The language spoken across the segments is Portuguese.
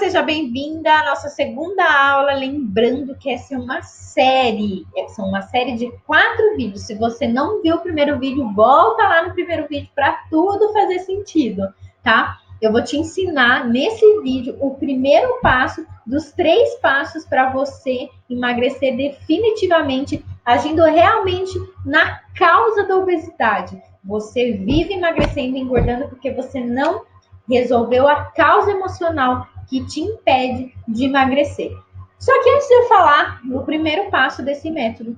seja bem-vinda à nossa segunda aula. Lembrando que essa é uma série. São uma série de 4 vídeos. Se você não viu o primeiro vídeo, volta lá no primeiro vídeo para tudo fazer sentido, tá? Eu vou te ensinar nesse vídeo o primeiro passo dos 3 passos para você emagrecer definitivamente, agindo realmente na causa da obesidade. Você vive emagrecendo e engordando porque você não resolveu a causa emocional que te impede de emagrecer. Só que antes de eu falar no primeiro passo desse método,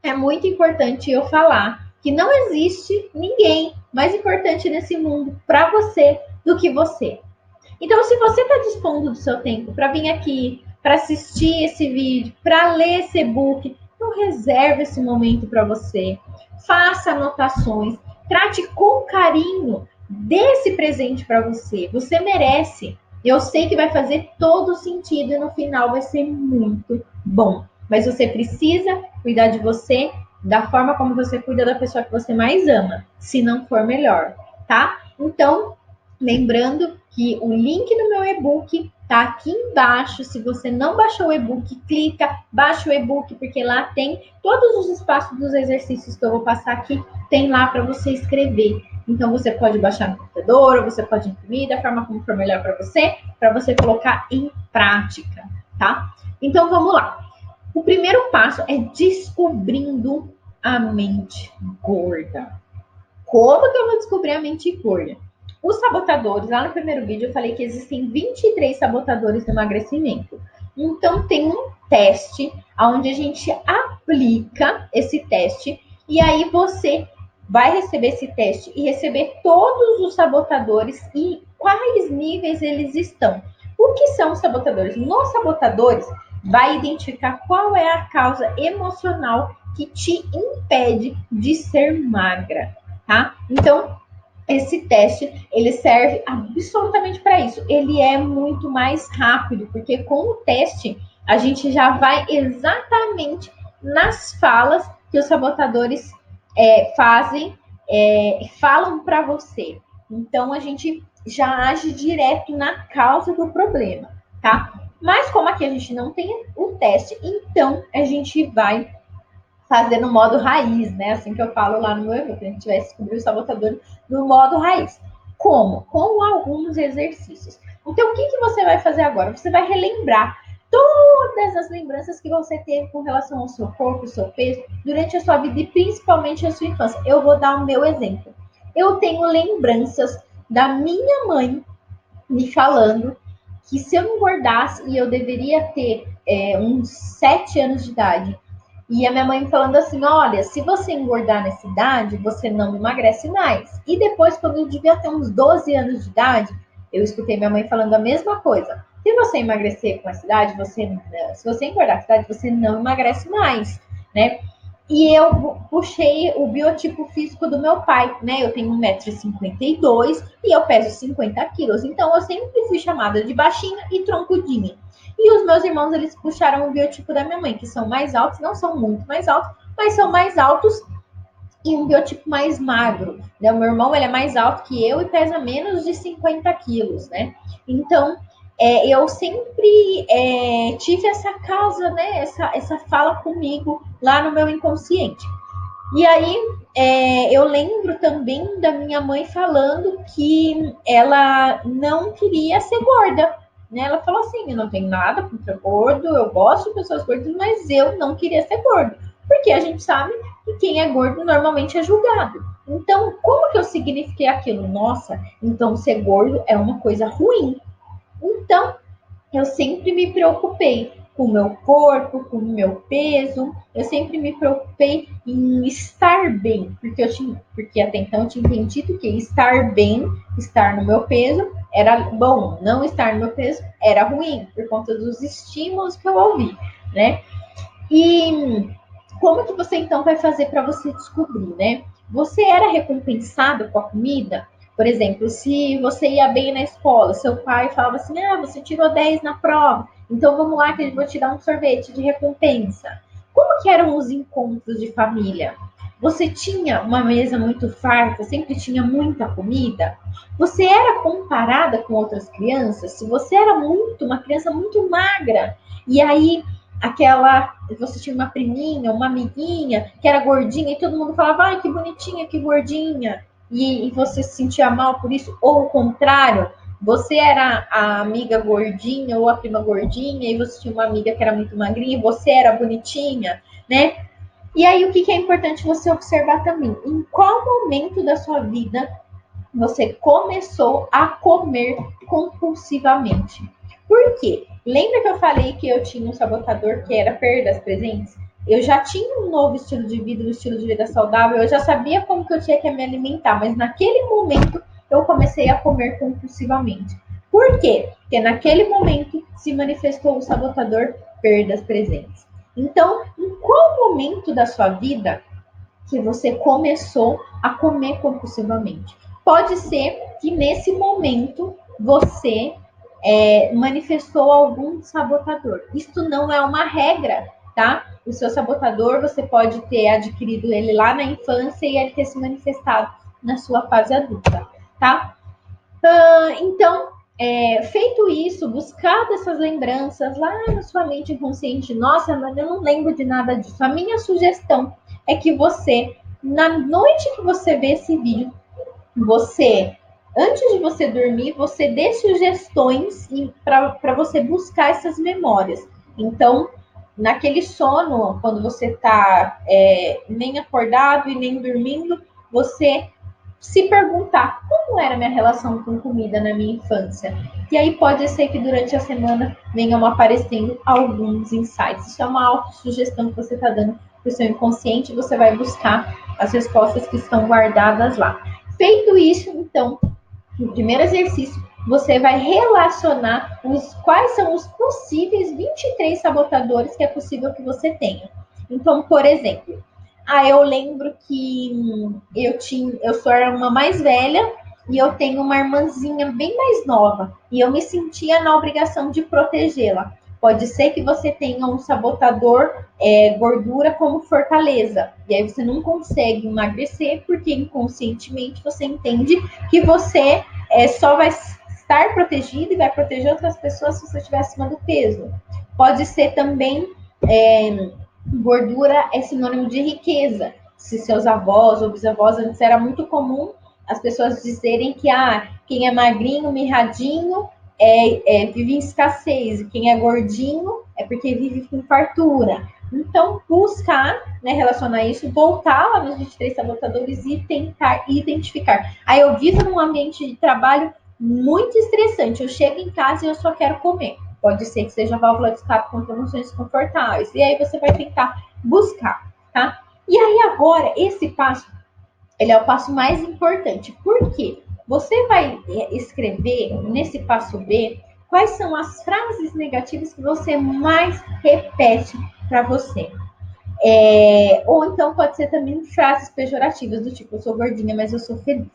é muito importante eu falar que não existe ninguém mais importante nesse mundo para você do que você. Então, se você está dispondo do seu tempo para vir aqui, para assistir esse vídeo, para ler esse e-book, então reserve esse momento para você. Faça anotações, trate com carinho desse presente para você. Você merece. Eu sei que vai fazer todo sentido e no final vai ser muito bom. Mas você precisa cuidar de você da forma como você cuida da pessoa que você mais ama, se não for melhor, tá? Então, lembrando que o link do meu e-book tá aqui embaixo. Se você não baixou o e-book, clica, baixa o e-book, porque lá tem todos os espaços dos exercícios que eu vou passar aqui, tem lá para você escrever. Então, você pode baixar no computador, ou você pode imprimir da forma como for melhor para você colocar em prática, tá? Então, vamos lá. O primeiro passo é descobrindo a mente gorda. Como que eu vou descobrir a mente gorda? Os sabotadores, lá no primeiro vídeo eu falei que existem 23 sabotadores do emagrecimento. Então tem um teste onde a gente aplica esse teste e aí você vai receber esse teste e receber todos os sabotadores e quais níveis eles estão. O que são os sabotadores? Nos sabotadores vai identificar qual é a causa emocional que te impede de ser magra, tá? Então, esse teste, ele serve absolutamente para isso. Ele é muito mais rápido, porque com o teste, a gente já vai exatamente nas falas que os sabotadores falam para você. Então, a gente já age direto na causa do problema, tá? Mas como aqui a gente não tem o teste, então a gente vai fazer no modo raiz, né? Assim que eu falo lá no meu e-book, a gente vai descobrir o sabotador no modo raiz. Como? Com alguns exercícios. Então, o que você vai fazer agora? Você vai relembrar todas as lembranças que você teve com relação ao seu corpo, ao seu peso, durante a sua vida e principalmente a sua infância. Eu vou dar o meu exemplo. Eu tenho lembranças da minha mãe me falando que se eu engordasse e eu deveria ter uns 7 anos de idade, e a minha mãe falando assim, olha, se você engordar nessa idade, você não emagrece mais. E depois, quando eu devia ter uns 12 anos de idade, eu escutei minha mãe falando a mesma coisa. Se você emagrecer com essa idade, se você engordar com essa idade, você não emagrece mais, né? E eu puxei o biotipo físico do meu pai, né? Eu tenho 1,52 m e eu peso 50 quilos. Então, eu sempre fui chamada de baixinha e troncudinha. E os meus irmãos, eles puxaram o biotipo da minha mãe, que são mais altos, não são muito mais altos, mas são mais altos e um biotipo mais magro. Né? O meu irmão, ele é mais alto que eu e pesa menos de 50 quilos, né? Então, eu sempre tive essa causa, né? Essa fala comigo lá no meu inconsciente. E aí, eu lembro também da minha mãe falando que ela não queria ser gorda. Né? Ela falou assim, eu não tenho nada contra gordo, eu gosto de pessoas gordas, mas eu não queria ser gordo. Porque a gente sabe que quem é gordo normalmente é julgado. Então, como que eu signifiquei aquilo? Nossa, então ser gordo é uma coisa ruim. Então, eu sempre me preocupei com o meu corpo, com o meu peso, eu sempre me preocupei em estar bem, porque até então eu tinha entendido que estar bem, estar no meu peso, era bom, não estar no meu peso era ruim, por conta dos estímulos que eu ouvi, né? E como que você então vai fazer para você descobrir, né? Você era recompensado com a comida? Por exemplo, se você ia bem na escola, seu pai falava assim, você tirou 10 na prova, então vamos lá que eu vou te dar um sorvete de recompensa. Como que eram os encontros de família? Você tinha uma mesa muito farta, sempre tinha muita comida? Você era comparada com outras crianças? Se você era uma criança muito magra, e aí você tinha uma priminha, uma amiguinha que era gordinha e todo mundo falava, ai, que bonitinha, que gordinha, e você se sentia mal por isso, ou o contrário, você era a amiga gordinha ou a prima gordinha e você tinha uma amiga que era muito magrinha e você era bonitinha, né? E aí o que é importante você observar também? Em qual momento da sua vida você começou a comer compulsivamente? Por quê? Lembra que eu falei que eu tinha um sabotador que era perdas presentes? Eu já tinha um novo estilo de vida, um estilo de vida saudável, eu já sabia como que eu tinha que me alimentar, mas naquele momento eu comecei a comer compulsivamente. Por quê? Porque naquele momento se manifestou o sabotador perdas presentes. Então, em qual momento da sua vida que você começou a comer compulsivamente? Pode ser que nesse momento você manifestou algum sabotador. Isto não é uma regra, tá? O seu sabotador, você pode ter adquirido ele lá na infância e ele ter se manifestado na sua fase adulta, tá? Então, feito isso, buscar essas lembranças lá na sua mente inconsciente, nossa, mas eu não lembro de nada disso. A minha sugestão é que você, na noite que você vê esse vídeo, antes de você dormir, você dê sugestões para você buscar essas memórias. Então, naquele sono, quando você está nem acordado e nem dormindo, você se perguntar como era a minha relação com comida na minha infância. E aí pode ser que durante a semana venham aparecendo alguns insights. Isso é uma autossugestão que você está dando para o seu inconsciente e você vai buscar as respostas que estão guardadas lá. Feito isso, então, no primeiro exercício, você vai relacionar quais são os possíveis 23 sabotadores que é possível que você tenha. Então, por exemplo, eu lembro que eu sou a irmã mais velha e eu tenho uma irmãzinha bem mais nova e eu me sentia na obrigação de protegê-la. Pode ser que você tenha um sabotador gordura como fortaleza e aí você não consegue emagrecer porque inconscientemente você entende que você só vai estar protegido e vai proteger outras pessoas se você estiver acima do peso. Pode ser também gordura é sinônimo de riqueza. Se seus avós ou bisavós antes era muito comum as pessoas dizerem que quem é magrinho, mirradinho, vive em escassez. E quem é gordinho é porque vive com fartura. Então, buscar, né, relacionar isso, voltar lá nos 23 sabotadores e tentar identificar. Aí eu vivo num ambiente de trabalho muito estressante. Eu chego em casa e eu só quero comer. Pode ser que seja válvula de escape com emoções desconfortáveis. E aí você vai tentar buscar, tá? E aí agora, esse passo, ele é o passo mais importante. Por quê? Você vai escrever nesse passo B quais são as frases negativas que você mais repete para você. Ou então pode ser também frases pejorativas, do tipo, eu sou gordinha, mas eu sou feliz.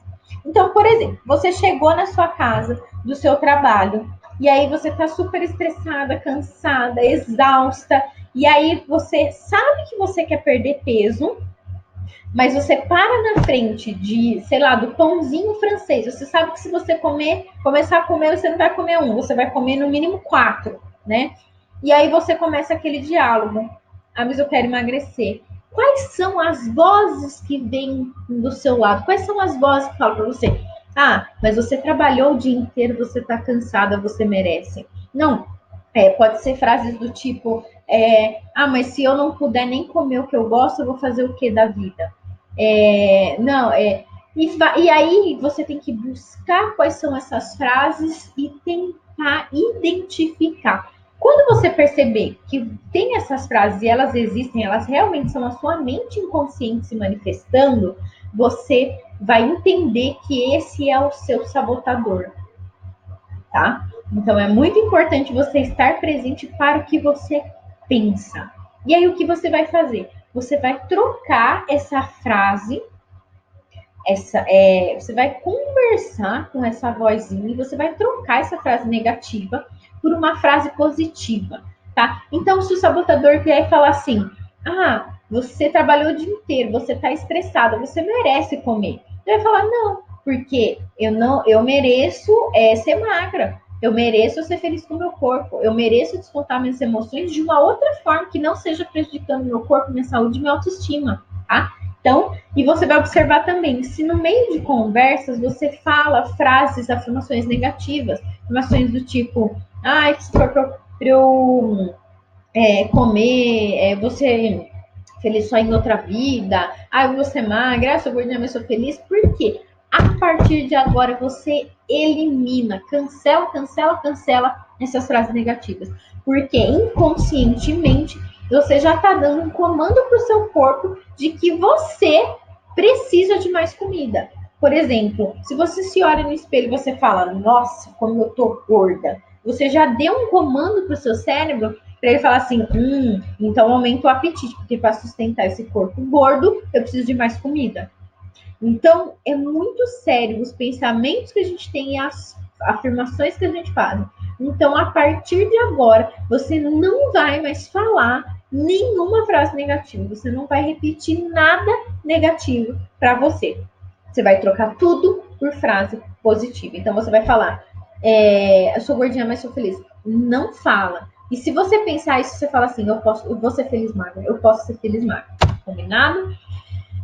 Então, por exemplo, você chegou na sua casa, do seu trabalho, e aí você tá super estressada, cansada, exausta, e aí você sabe que você quer perder peso, mas você para na frente de, sei lá, do pãozinho francês. Você sabe que se você começar a comer, você não vai comer um, você vai comer no mínimo 4, né? E aí você começa aquele diálogo. Mas eu quero emagrecer. Quais são as vozes que vêm do seu lado? Quais são as vozes que falam para você? Mas você trabalhou o dia inteiro, você tá cansada, você merece. Não, pode ser frases do tipo, mas se eu não puder nem comer o que eu gosto, eu vou fazer o que da vida? Não, e aí você tem que buscar quais são essas frases e tentar identificar. Quando você perceber que tem essas frases e elas existem, elas realmente são a sua mente inconsciente se manifestando, você vai entender que esse é o seu sabotador, tá? Então é muito importante você estar presente para o que você pensa. E aí o que você vai fazer? Você vai trocar essa frase, você vai conversar com essa vozinha e você vai trocar essa frase negativa por uma frase positiva, tá? Então, se o sabotador vier e falar assim, você trabalhou o dia inteiro, você está estressada, você merece comer. Você vai falar, não, porque eu mereço ser magra, eu mereço ser feliz com o meu corpo, eu mereço descontar minhas emoções de uma outra forma que não seja prejudicando meu corpo, minha saúde e minha autoestima, tá? Então, e você vai observar também, se no meio de conversas você fala frases, afirmações negativas, afirmações do tipo, se for pra eu comer, você feliz só em outra vida, eu vou ser magra, eu sou gordinha, mas sou feliz, por quê? A partir de agora você elimina, cancela essas frases negativas, porque inconscientemente você já está dando um comando para o seu corpo de que você precisa de mais comida. Por exemplo, se você se olha no espelho e você fala, nossa, como eu tô gorda, você já deu um comando para o seu cérebro para ele falar assim, então aumenta o apetite, porque para sustentar esse corpo gordo, eu preciso de mais comida. Então, é muito sério os pensamentos que a gente tem e as afirmações que a gente faz. Então, a partir de agora, você não vai mais falar nenhuma frase negativa. Você não vai repetir nada negativo para você. Você vai trocar tudo por frase positiva. Então, você vai falar, eu sou gordinha, mas sou feliz. Não fala. E se você pensar isso, você fala assim, eu vou ser feliz magra, eu posso ser feliz magra. Combinado?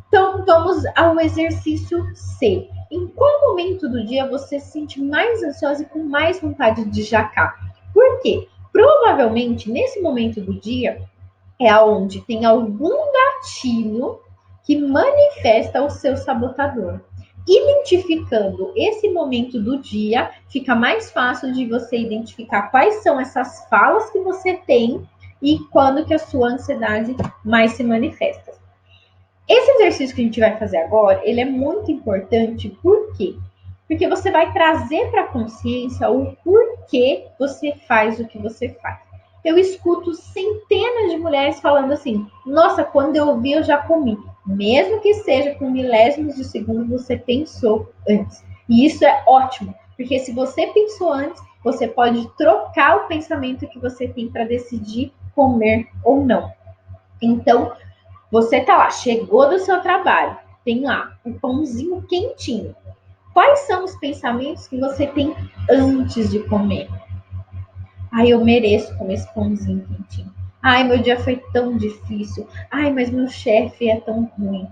Então, vamos ao exercício C. Em qual momento do dia você se sente mais ansiosa e com mais vontade de jacar? Por quê? Provavelmente, nesse momento do dia, é onde tem algum gatilho que manifesta o seu sabotador. Identificando esse momento do dia, fica mais fácil de você identificar quais são essas falas que você tem e quando que a sua ansiedade mais se manifesta. Esse exercício que a gente vai fazer agora, ele é muito importante, por quê? Porque você vai trazer para a consciência o porquê você faz o que você faz. Eu escuto centenas de mulheres falando assim, nossa, quando eu vi eu já comi. Mesmo que seja com milésimos de segundo, você pensou antes. E isso é ótimo, porque se você pensou antes, você pode trocar o pensamento que você tem para decidir comer ou não. Então, você tá lá, chegou do seu trabalho, tem lá um pãozinho quentinho. Quais são os pensamentos que você tem antes de comer? Eu mereço comer esse pãozinho quentinho. Meu dia foi tão difícil. Mas meu chefe é tão ruim.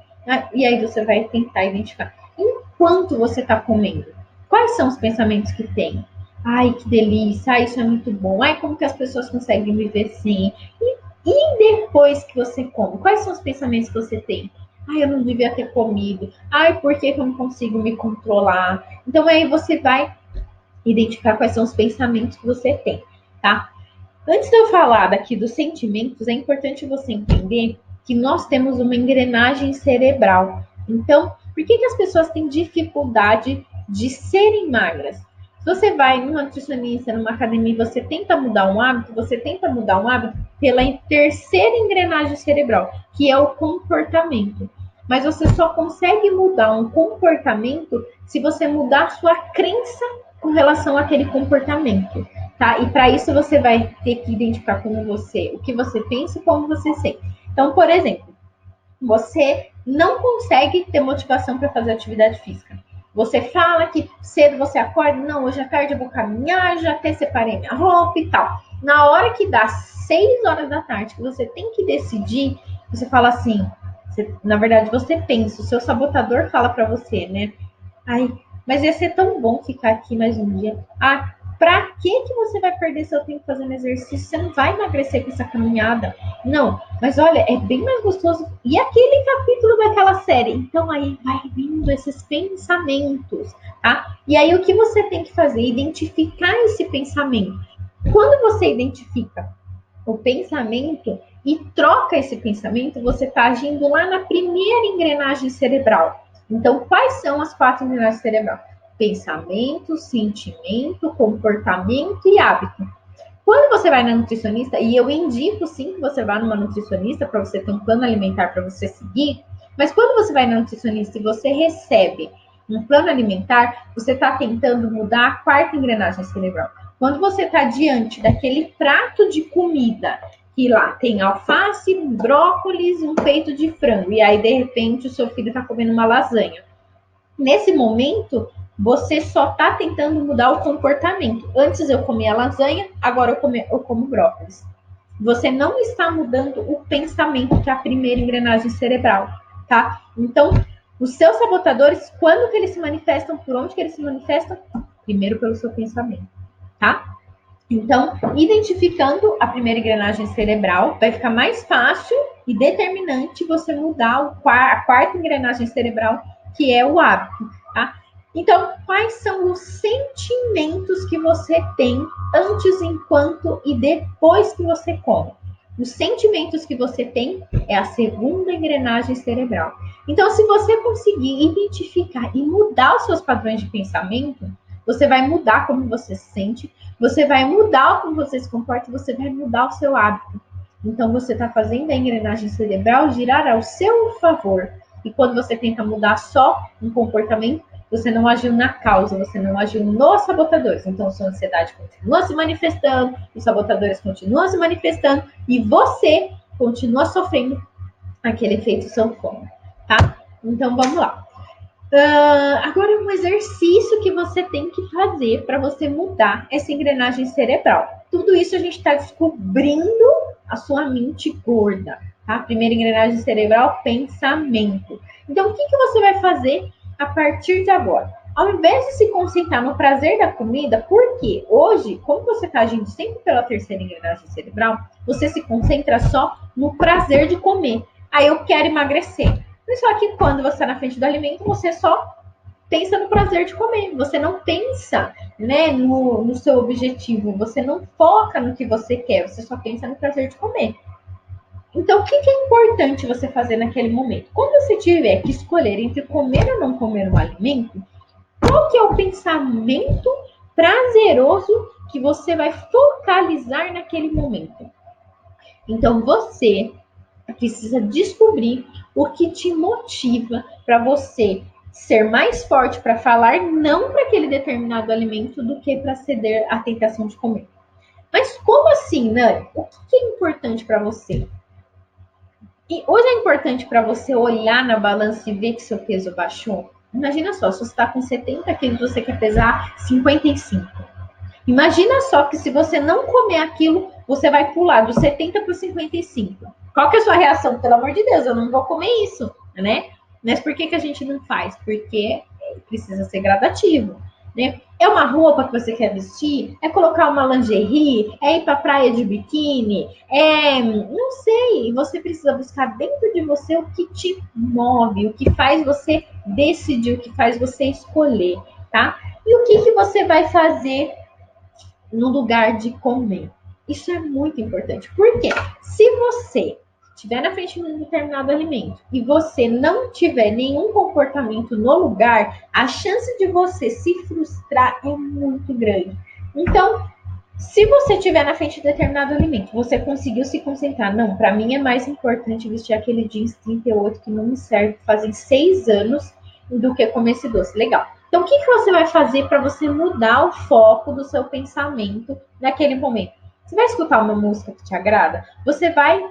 E aí você vai tentar identificar. Enquanto você está comendo, quais são os pensamentos que tem? Que delícia. Isso é muito bom. Como que as pessoas conseguem viver sem? E depois que você come, quais são os pensamentos que você tem? Eu não devia ter comido. Por que eu não consigo me controlar? Então aí você vai identificar quais são os pensamentos que você tem, tá? Antes de eu falar daqui dos sentimentos, é importante você entender que nós temos uma engrenagem cerebral. Então, por que as pessoas têm dificuldade de serem magras? Se você vai numa nutricionista, numa academia e você tenta mudar um hábito, pela terceira engrenagem cerebral, que é o comportamento. Mas você só consegue mudar um comportamento se você mudar a sua crença com relação àquele comportamento. Tá? E para isso você vai ter que identificar o que você pensa e como você sente. Então, por exemplo, você não consegue ter motivação para fazer atividade física. Você fala que cedo você acorda, não, hoje à tarde eu vou caminhar, já até separei minha roupa e tal. Na hora que dá 6 horas da tarde, que você tem que decidir, você fala assim, na verdade você pensa, o seu sabotador fala para você, né? Mas ia ser tão bom ficar aqui mais um dia. Pra que você vai perder seu tempo fazendo exercício? Você não vai emagrecer com essa caminhada. Não, mas olha, é bem mais gostoso. E aquele capítulo daquela série? Então aí vai vindo esses pensamentos, tá? E aí o que você tem que fazer? Identificar esse pensamento. Quando você identifica o pensamento e troca esse pensamento, você está agindo lá na primeira engrenagem cerebral. Então, quais são as 4 engrenagens cerebrais? Pensamento, sentimento, comportamento e hábito. Quando você vai na nutricionista, e eu indico sim que você vá numa nutricionista para você ter um plano alimentar para você seguir, mas quando você vai na nutricionista e você recebe um plano alimentar, você está tentando mudar a 4ª engrenagem cerebral. Quando você está diante daquele prato de comida que lá tem alface, brócolis, um peito de frango. E aí, de repente, o seu filho está comendo uma lasanha. Nesse momento, você só está tentando mudar o comportamento. Antes eu comia lasanha, agora eu como brócolis. Você não está mudando o pensamento, que é a primeira engrenagem cerebral, tá? Então, os seus sabotadores, quando que eles se manifestam? Por onde que eles se manifestam? Primeiro pelo seu pensamento, tá? Então, identificando a primeira engrenagem cerebral, vai ficar mais fácil e determinante você mudar a quarta engrenagem cerebral, que é o hábito, tá? Então, quais são os sentimentos que você tem antes, enquanto e depois que você come? Os sentimentos que você tem é a segunda engrenagem cerebral. Então, se você conseguir identificar e mudar os seus padrões de pensamento, você vai mudar como você se sente, você vai mudar como você se comporta, você vai mudar o seu hábito. Então, você está fazendo a engrenagem cerebral girar ao seu favor. E quando você tenta mudar só um comportamento, você não agiu na causa, você não agiu nos sabotadores. Então, sua ansiedade continua se manifestando, os sabotadores continuam se manifestando e você continua sofrendo aquele efeito sanfona, tá? Então, vamos lá. Agora, um exercício que você tem que fazer para você mudar essa engrenagem cerebral. Tudo isso a gente está descobrindo a sua mente gorda, tá? Primeira engrenagem cerebral, pensamento. Então, o que você vai fazer a partir de agora? Ao invés de se concentrar no prazer da comida, porque hoje, como você está agindo sempre pela terceira engrenagem cerebral, você se concentra só no prazer de comer. Aí eu quero emagrecer. Só que quando você está na frente do alimento, você só pensa no prazer de comer. Você não pensa, né, no seu objetivo. Você não foca no que você quer. Você só pensa no prazer de comer. Então, o que é importante você fazer naquele momento? Quando você tiver que escolher entre comer ou não comer um alimento, qual que é o pensamento prazeroso que você vai focalizar naquele momento? Então, você precisa descobrir o que te motiva para você ser mais forte para falar não para aquele determinado alimento do que para ceder à tentação de comer. Mas como assim, Nani? O que é importante para você? E hoje é importante para você olhar na balança e ver que seu peso baixou? Imagina só, se você está com 70 quilos, você quer pesar 55. Imagina só que se você não comer aquilo, você vai pular do 70 para o 55. Qual que é a sua reação? Pelo amor de Deus, eu não vou comer isso, né? Mas por que a gente não faz? Porque precisa ser gradativo, né? É uma roupa que você quer vestir? É colocar uma lingerie? É ir para a praia de biquíni? Não sei. Você precisa buscar dentro de você o que te move, o que faz você decidir, o que faz você escolher, tá? E o que você vai fazer no lugar de comer? Isso é muito importante. Porque se você estiver na frente de um determinado alimento e você não tiver nenhum comportamento no lugar, a chance de você se frustrar é muito grande. Então, se você estiver na frente de determinado alimento, você conseguiu se concentrar. Não, para mim é mais importante vestir aquele jeans 38 que não me serve fazem 6 anos do que comer esse doce. Legal. Então, o que você vai fazer para você mudar o foco do seu pensamento naquele momento? Você vai escutar uma música que te agrada? Você vai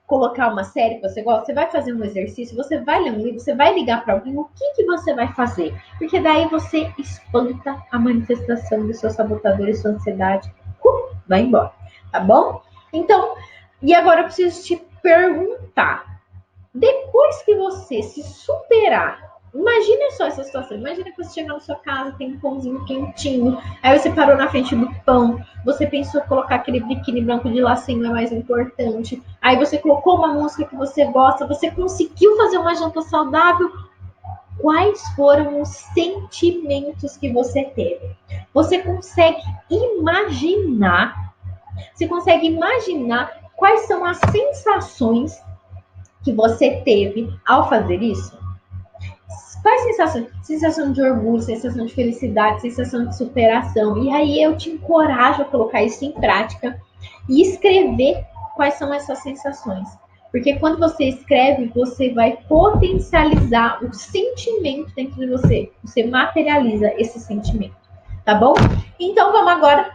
colocar uma série que você gosta? Você vai fazer um exercício? Você vai ler um livro? Você vai ligar para alguém? O que você vai fazer? Porque daí você espanta a manifestação do seu sabotador e sua ansiedade. Vai embora, tá bom? Então, e agora eu preciso te perguntar. Depois que você se superar, imagina só essa situação. Imagina que você chega na sua casa, tem um pãozinho quentinho, aí você parou na frente do pão, você pensou em colocar aquele biquíni branco de lacinho é mais importante, aí você colocou uma música que você gosta, você conseguiu fazer uma janta saudável. Quais foram os sentimentos que você teve? Você consegue imaginar? Você consegue imaginar quais são as sensações que você teve ao fazer isso? Quais sensações? Sensação de orgulho, sensação de felicidade, sensação de superação. E aí eu te encorajo a colocar isso em prática e escrever quais são essas sensações. Porque quando você escreve, você vai potencializar o sentimento dentro de você. Você materializa esse sentimento, tá bom? Então vamos agora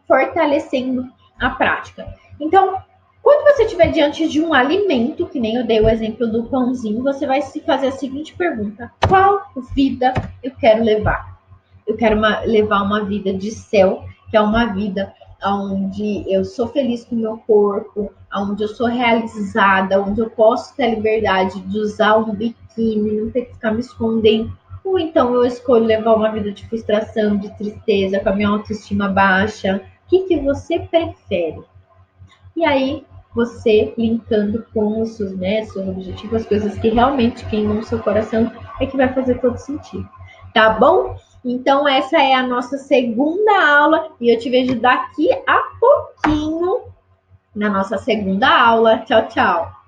fortalecendo a prática. Então, quando você estiver diante de um alimento, que nem eu dei o exemplo do pãozinho, você vai se fazer a seguinte pergunta: qual vida eu quero levar? Eu quero levar uma vida de céu, que é uma vida onde eu sou feliz com o meu corpo, onde eu sou realizada, onde eu posso ter a liberdade de usar um biquíni, não ter que ficar me escondendo. Ou então eu escolho levar uma vida de frustração, de tristeza, com a minha autoestima baixa. O que você prefere? E aí, você linkando com os seus, né, seus objetivos, as coisas que realmente queimam o seu coração, é que vai fazer todo sentido. Tá bom? Então, essa é a nossa segunda aula e eu te vejo daqui a pouquinho na nossa segunda aula. Tchau, tchau.